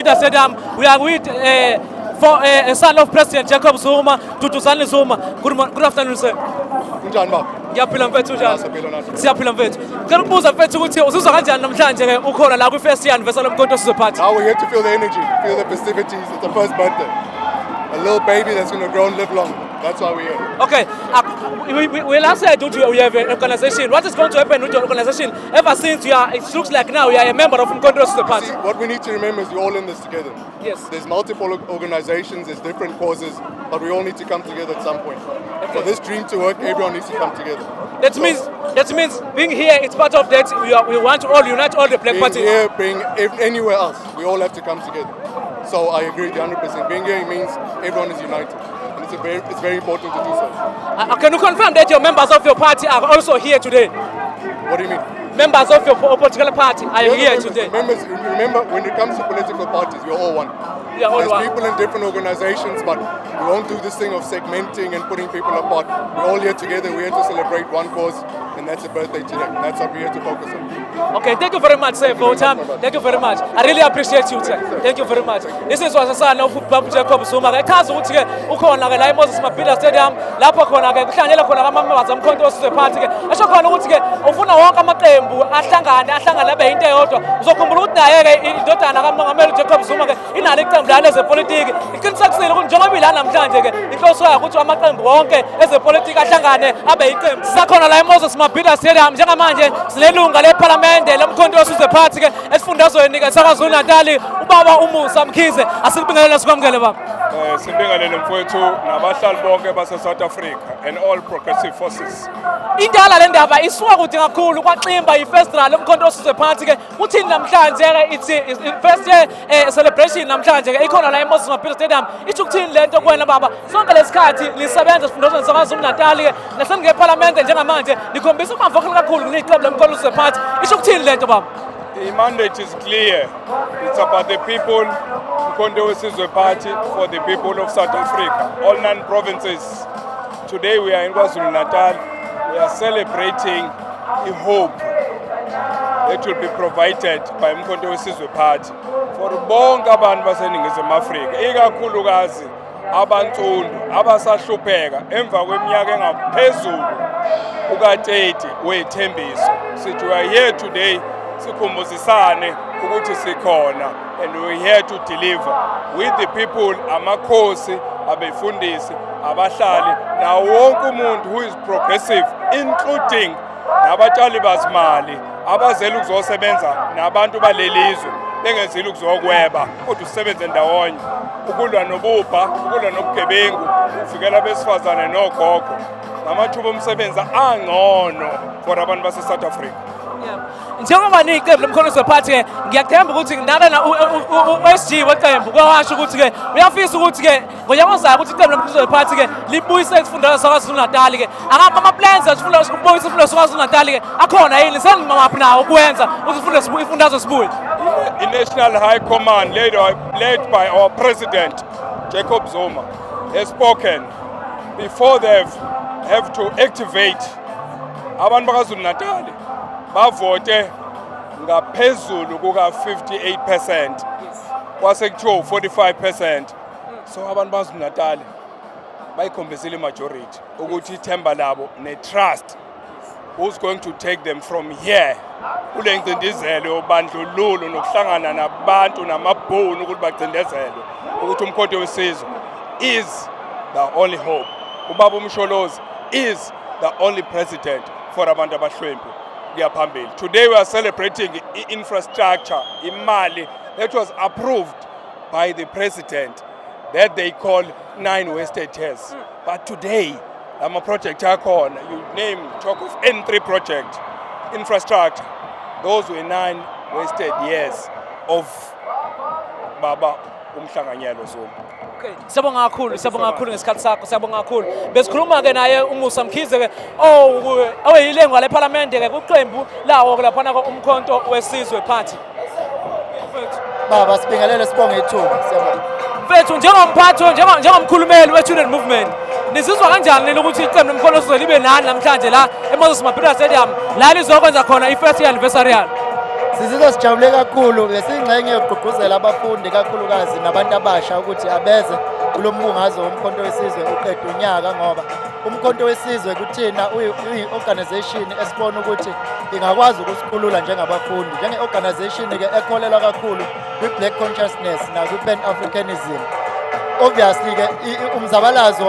Stadium, we are with for a son of President Jacob Zuma, Duduzane Zuma. Good afternoon, sir. Kunjani baba? Ngiyaphila mfethu njani? Siyaphila nathi. Siyaphila mfethu. Ngicela ukubuza mfethu ukuthi uzizwa kanjani namhlanje ke ukhona la kwi-first year anniversary yomkhonto wesizwe party? Now we're here to feel the energy, feel the festivities. It's the first birthday. A little baby that's going to grow and live long. That's why we're here. Okay, we last said you have an organization. What is going to happen with your organization ever since you are, it looks like now you are a member of Mkhonto wesizwe party? See, what we need to remember is we're all in this together. Yes. There's multiple organizations, there's different causes, but we all need to come together at some point. For this dream to work, everyone needs to come together. That means being here, it's part of that. We want to all unite all the black Being parties. here, being anywhere else, we all have to come together. So I agree with you 100%. Being here means everyone is united. And it's very important to do so. Can you confirm that your members of your party are also here today? What do you mean? Members of your political party are We're here members. today. Remember, when it comes to political parties, we're all one. We are all There's one. people in different organizations, but we won't do this thing of segmenting and putting people apart. We're all here together. We're here to celebrate one cause, and that's a birthday today. That's what we're here to focus on. Okay, thank you very much, sir, for your time. Thank you very much. I really appreciate you, sir. Thank you very much. This is wasasana uFubabu Jacob Zuma. Echaza ukuthi ke ukhona ke la eMoses Mabhida Stadium lapho khona ke kuhlanganyela khona ama-members omkhonto wesizwe party ke. Esho khona ukuthi ke ufuna wonke amaqembu ahlangane abe into eyodwa. Uzokhumbula ukuthi naye ke indodana kaMongameli Jacob Zuma ke inalo iqembu la lezepolitiki. Iqinisekisile ukuthi njengoba ila namhlanje ke inhloso yakhe ukuthi amaqembu wonke ezepolitiki ahlangane abe iqembu. Sisakhona la eMoses Mabhida Stadium njengamanje sinelunga leParliament lomkhonto wesizwe party ke esifundazweni ke saKwaZulu Natal ubaba uMusa Mkhize. Asikubingelele sikwamukele baba. Sibingelele mfowethu nabahlali bonke base South Africa and all progressive forces. Indala le ndaba isuka kude kakhulu kwaXimba ifestival lomkhonto wesizwe party ke uthini namhlanje ke ithi first year celebration namhlanje ke ikhona la eMoses Mabhida Stadium. Ithi ukuthini lento kuwena baba? Sonke lesikhathi lisebenza esifundazweni saKwaZulu Natal ke nasengeParliament njengamanje likhombisa ukuvakala kakhulu kuneqembu lomkhonto wesizwe party. Ithi ukuthini lento baba? The mandate is clear. It's about the people, Mkhonto wesizwe party for the people of South Africa, all 9 provinces. Today we are in KwaZulu Natal. We are celebrating a hope that will be provided by Mkhonto wesizwe party for bonke abantu baseNingizimu Afrika, ikakhulukazi abantsundu abasahlupheka emva kweminyaka engaphezulu kuka-30 wethembiso. Sithi we are here today sikhumbuzisane ukuthi sikhona, and we're here to deliver with the people, amakhosi, abefundisi, abahlali, nawo wonke umuntu who is progressive, including nabatshali bazimali abazela ukuzosebenza nabantu balelizwe bengenzile ukuzokweba kodwa usebenze ndawonye ukulwa nobupha, ukulwa nobugebengu, uvikela abesifazane nogogo namathuba omsebenzi angcono for abantu base South Africa. Njengoba niqembu lomkhonto wesizwe party ke ngiyathemba ukuthi nana uSG weqembu kwasho ukuthi ke uyafisa ukuthi ke ngonyaka ozayo ukuthi iqembu lomkhonto wesizwe party ke libuyise isifundazwe saKwaZulu Natal ke ama plans asifuna ukubuyisa isifundazwe saKwaZulu Natal ke akhona yini senimaphi nawo ukwenza ukuthi ifundazwe sibuye. The National High Command led by our President Jacob Zuma has spoken before they have to activate abantu bakaZulu Natal bavote ngaphezulu kuka 58%, kwase kuthiwa 45%. So abantu bakaZulu Natal bayikhombisile majority ukuthi ithemba labo ne-trust who's going to take them from here kule ngcindezelo yobandlululo nokuhlangana nabantu namabhunu ukuthi bagcindezelwe ukuthi umkhonto wesizwe is the only hope. Ubaba uMsholozi is the only president for abantu abahlwempu. Today we are celebrating infrastructure, imali that was approved by the president that they call 9 wasted years. But today, I'm a project icon. You name, talk of N3 project, infrastructure. Those were 9 wasted years of Baba uMhlanganyelo Zuma. Okay, siyabonga kakhulu ngesikhathi sakho, siyabonga kakhulu. Besikhuluma ke naye uMusa Mkhize ke oyilenga leParliament ke kuqembu lawo ke lapha na umkhonto wesizwe party. Baba sibingelele sibonge ithuba, siyabonga. Mfethu njengomphathi njengomkhulumeli we-student movement nisizwa kanjani ukuthi iqembu lomkhonto wesizwe libe nani namhlanje la eMoses Mabhida Stadium la lizokwenza khona i-first year anniversary yalo? Sizizwa sijabule kakhulu ngesingxenye yokugqugquzela abafundi kakhulukazi nabantu abasha ukuthi abeze kulo mbungazo womkhonto wesizwe uqeda unyaka ngoba umkhonto wesizwe kuthina uyi-organization esibona ukuthi ingakwazi ukusikhulula njengabafundi njenge-organization-ke ekholelwa kakhulu kwi-black consciousness nakwi-pan-africanism. Obviously-ke umzabalazo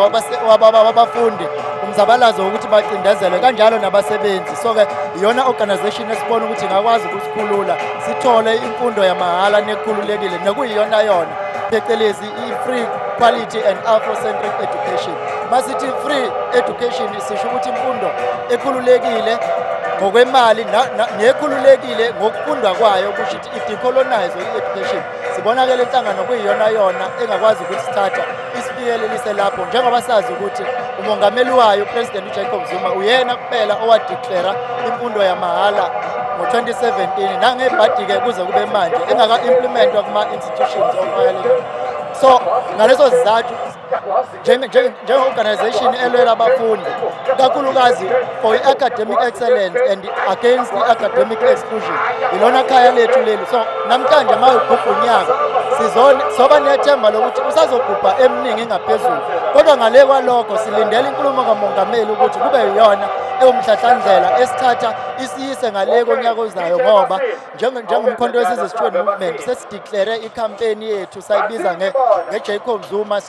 wabafundi umzabalazo ukuthi bacindezelwe kanjalo nabasebenzi, so-ke iyona organization esibona ukuthi ingakwazi ukusikhulula sithole imfundo yamahhala nekhululekile nekuyiyona yona phecelezi i-free quality and afrocentric education. Masithi free education sisho ukuthi imfundo ekhululekile ngokwemali nekhululekile ngokufundwa kwayo ukuthi i-decolonize i-education. Sibona-ke le nhlangano kuyiyona yona engakwazi ukuthi sithatha isifikelelise lapho njengoba sazi ukuthi umongameli wayo uPresident uJacob Zuma uyena kuphela owadeclara imfundo yamahhala ngo-2017 nangebhadi-ke kuze kube manje engaka-implementwa kuma-institutions of higher learning. So ngaleso sizathu njenge-organization elwela abafundi kakhulukazi for i-academic excellence and against i-academic exclusion ilona khaya lethu leli. So namhlanje uma ugubha unyaka soba nethemba lokuthi usazogubha eminingi engaphezulu, kodwa ngale kwalokho silindele inkulumo kamongameli ukuthi kube yiyona ewumhlahlandlela esithatha isiyise ngale konyaka ozayo ngoba njengomkhonto wesizwe student movement sesideclare ikhampeni yethu sayibiza nge-Jacob Zuma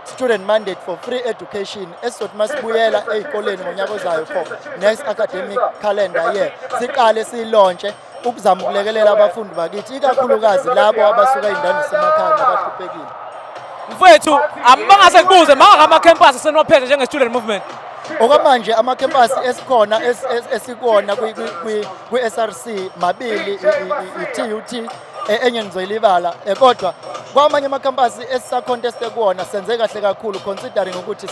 student mandate for free education esizothi masibuyela ezikoleni ngonyaka ozayo for next academic calendar year siqale silaunche ukuzama ukulekelela abafundi bakithi ikakhulukazi labo abasuka ey'ndaweni zasemakhaya nabahluphekile. Mfowethu, amangase kubuze mangaka ama-campus asenophethe njenge-student movement. Okwamanje amakhempasi esikhona esikuwona kwi-SRC mabili i-TUT enye ngizoyilibala kodwa kwamanye amakhampasi esisaconteste kuwona senze kahle kakhulu considering ukuthi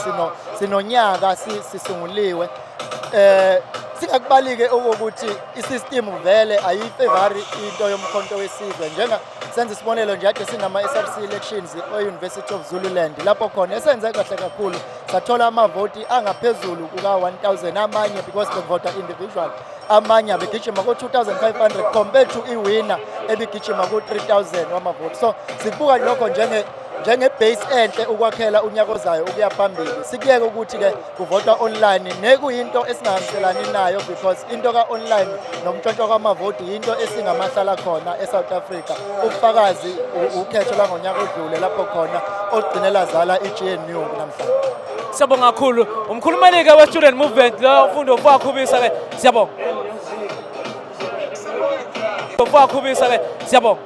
sinonyaka sisunguliwe. Singakubali-ke ukuthi isystem vele ayifevari into yomkhonto wesizwe senze isibonelo nje ade sinama-SRC elections e-University of Zululand lapho khona esenze kahle kakhulu sathola amavoti angaphezulu kuka-1000 amanye because bekuvota individual amanye abegijima ku-2500 compared to iwinner ebigijima ku-3000 wamavoti. So sibuka lokho njenge-base enhle ukwakhela unyaka ozayo ukuya phambili. Sikuyeke ukuthi-ke kuvotwa online nekuyinto esingahambiselani nayo because into ka-online nomntshontsho kwamavoti yinto esingamahlala khona e-South Africa. Ubufakazi ukhetho langonyaka odlule lapho khona ogcinela zala i-GNU namhlanje. Siyabonga kakhulu umkhulumeli-ke we-student movement lo mfundo ufakhubisa-ke siyabonga. Ufakhubisa-ke siyabonga.